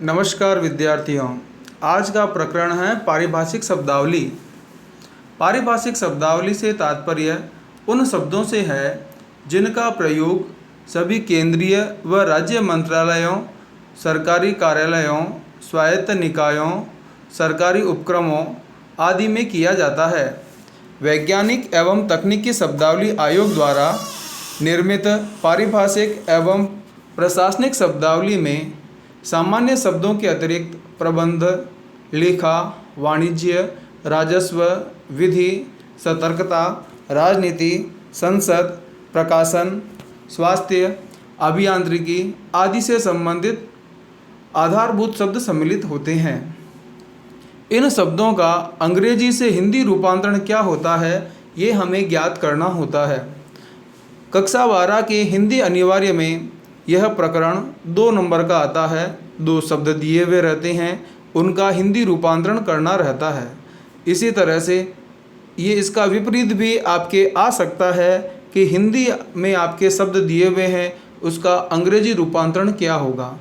नमस्कार विद्यार्थियों। आज का प्रकरण है पारिभाषिक शब्दावली। पारिभाषिक शब्दावली से तात्पर्य उन शब्दों से है जिनका प्रयोग सभी केंद्रीय व राज्य मंत्रालयों, सरकारी कार्यालयों, स्वायत्त निकायों, सरकारी उपक्रमों आदि में किया जाता है। वैज्ञानिक एवं तकनीकी शब्दावली आयोग द्वारा निर्मित पारिभाषिक एवं प्रशासनिक शब्दावली में सामान्य शब्दों के अतिरिक्त प्रबंध, लेखा, वाणिज्य, राजस्व, विधि, सतर्कता, राजनीति, संसद, प्रकाशन, स्वास्थ्य, अभियांत्रिकी आदि से संबंधित आधारभूत शब्द सम्मिलित होते हैं। इन शब्दों का अंग्रेजी से हिंदी रूपांतरण क्या होता है, ये हमें ज्ञात करना होता है। कक्षा 12 के हिंदी अनिवार्य में यह प्रकरण 2 नंबर का आता है। 2 शब्द दिए हुए रहते हैं, उनका हिंदी रूपांतरण करना रहता है। इसी तरह से ये इसका विपरीत भी आपके आ सकता है कि हिंदी में आपके शब्द दिए हुए हैं, उसका अंग्रेजी रूपांतरण क्या होगा।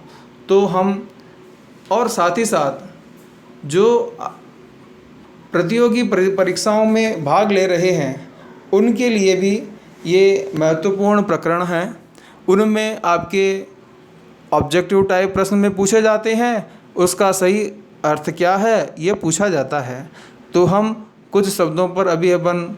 तो हम और साथ ही साथ जो प्रतियोगी परीक्षाओं में भाग ले रहे हैं उनके लिए भी ये महत्वपूर्ण प्रकरण हैं। उनमें आपके ऑब्जेक्टिव टाइप प्रश्न में पूछे जाते हैं, उसका सही अर्थ क्या है ये पूछा जाता है। तो हम कुछ शब्दों पर अभी अपन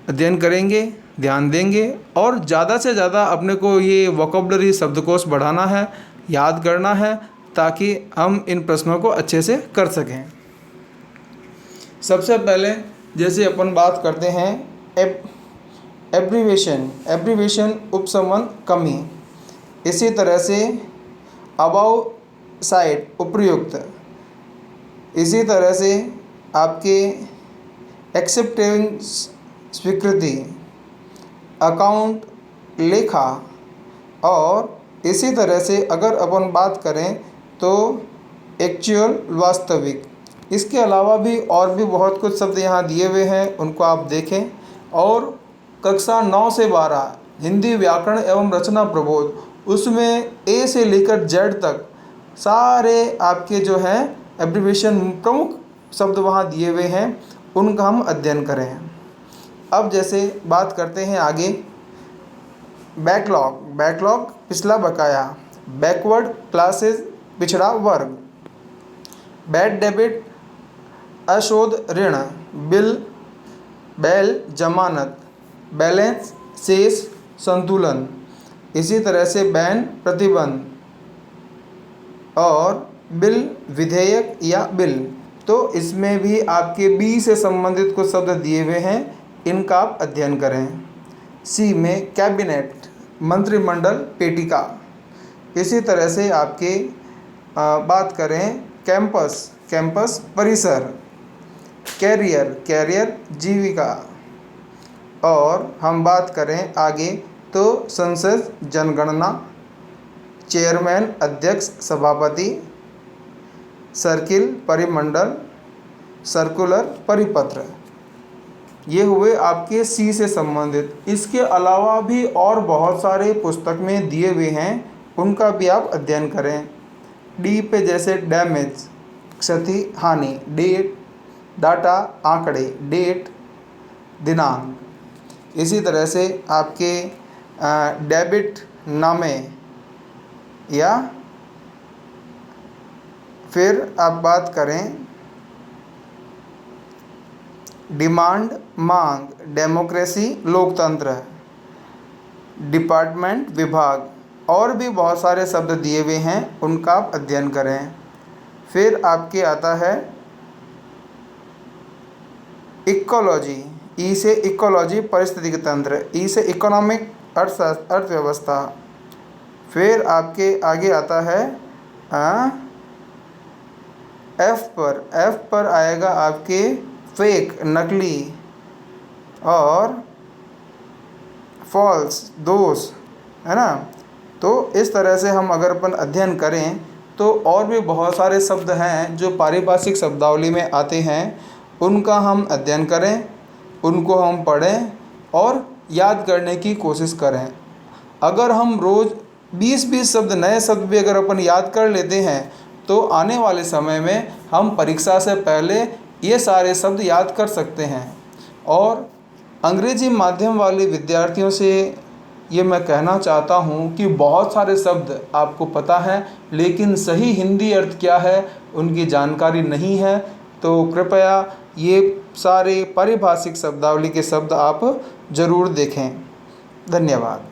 अध्ययन करेंगे, ध्यान देंगे और ज़्यादा से ज़्यादा अपने को ये वोकैबुलरी शब्दकोश बढ़ाना है, याद करना है, ताकि हम इन प्रश्नों को अच्छे से कर सकें। सबसे पहले जैसे अपन बात करते हैं एब्रीवेशन उपशमन कमी। इसी तरह से अबाउ साइड उपर्युक्त। इसी तरह से आपके एक्सेप्टिंग स्वीकृति, अकाउंट लेखा। और इसी तरह से अगर अपन बात करें तो एक्चुअल वास्तविक। इसके अलावा भी और भी बहुत कुछ शब्द यहाँ दिए हुए हैं, उनको आप देखें। और कक्षा 9 से 12 हिंदी व्याकरण एवं रचना प्रबोध, उसमें ए से लेकर जेड तक सारे आपके जो हैं एब्रीविएशन प्रमुख शब्द वहाँ दिए हुए हैं, उनका हम अध्ययन करें। अब जैसे बात करते हैं आगे, बैकलॉग पिछला बकाया, बैकवर्ड क्लासेस पिछड़ा वर्ग, बैड डेबिट अशोध ऋण, बैल जमानत, बैलेंस शेष संतुलन। इसी तरह से बैन प्रतिबंध और बिल विधेयक या बिल। तो इसमें भी आपके बी से संबंधित कुछ शब्द दिए हुए हैं, इनका आप अध्ययन करें। सी में कैबिनेट मंत्रिमंडल पेटिका। इसी तरह से आपके बात करें कैंपस परिसर, कैरियर जीविका। और हम बात करें आगे तो संसद जनगणना, चेयरमैन अध्यक्ष सभापति, सर्किल परिमंडल, सर्कुलर परिपत्र। ये हुए आपके सी से संबंधित। इसके अलावा भी और बहुत सारे पुस्तक में दिए हुए हैं, उनका भी आप अध्ययन करें। डी पे जैसे डैमेज क्षति हानि, डेट डाटा आंकड़े, डेट दिनांक। इसी तरह से आपके डेबिट नामे, या फिर आप बात करें डिमांड मांग, डेमोक्रेसी लोकतंत्र, डिपार्टमेंट विभाग। और भी बहुत सारे शब्द दिए हुए हैं, उनका आप अध्ययन करें। फिर आपके आता है इकोलॉजी, ई से इकोलॉजी परिस्थितिक तंत्र, ई से इकोनॉमिक अर्थव्यवस्था। फिर आपके आगे आता है एफ पर आएगा आपके फेक नकली और फॉल्स दोष, है ना। तो इस तरह से हम अगर अपन अध्ययन करें तो और भी बहुत सारे शब्द हैं जो पारिभाषिक शब्दावली में आते हैं, उनका हम अध्ययन करें, उनको हम पढ़ें और याद करने की कोशिश करें। अगर हम रोज़ 20-20 शब्द, नए शब्द भी अगर अपन याद कर लेते हैं तो आने वाले समय में हम परीक्षा से पहले ये सारे शब्द याद कर सकते हैं। और अंग्रेजी माध्यम वाले विद्यार्थियों से ये मैं कहना चाहता हूँ कि बहुत सारे शब्द आपको पता है, लेकिन सही हिंदी अर्थ क्या है उनकी जानकारी नहीं है। तो कृपया ये सारे पारिभाषिक शब्दावली के शब्द आप ज़रूर देखें। धन्यवाद।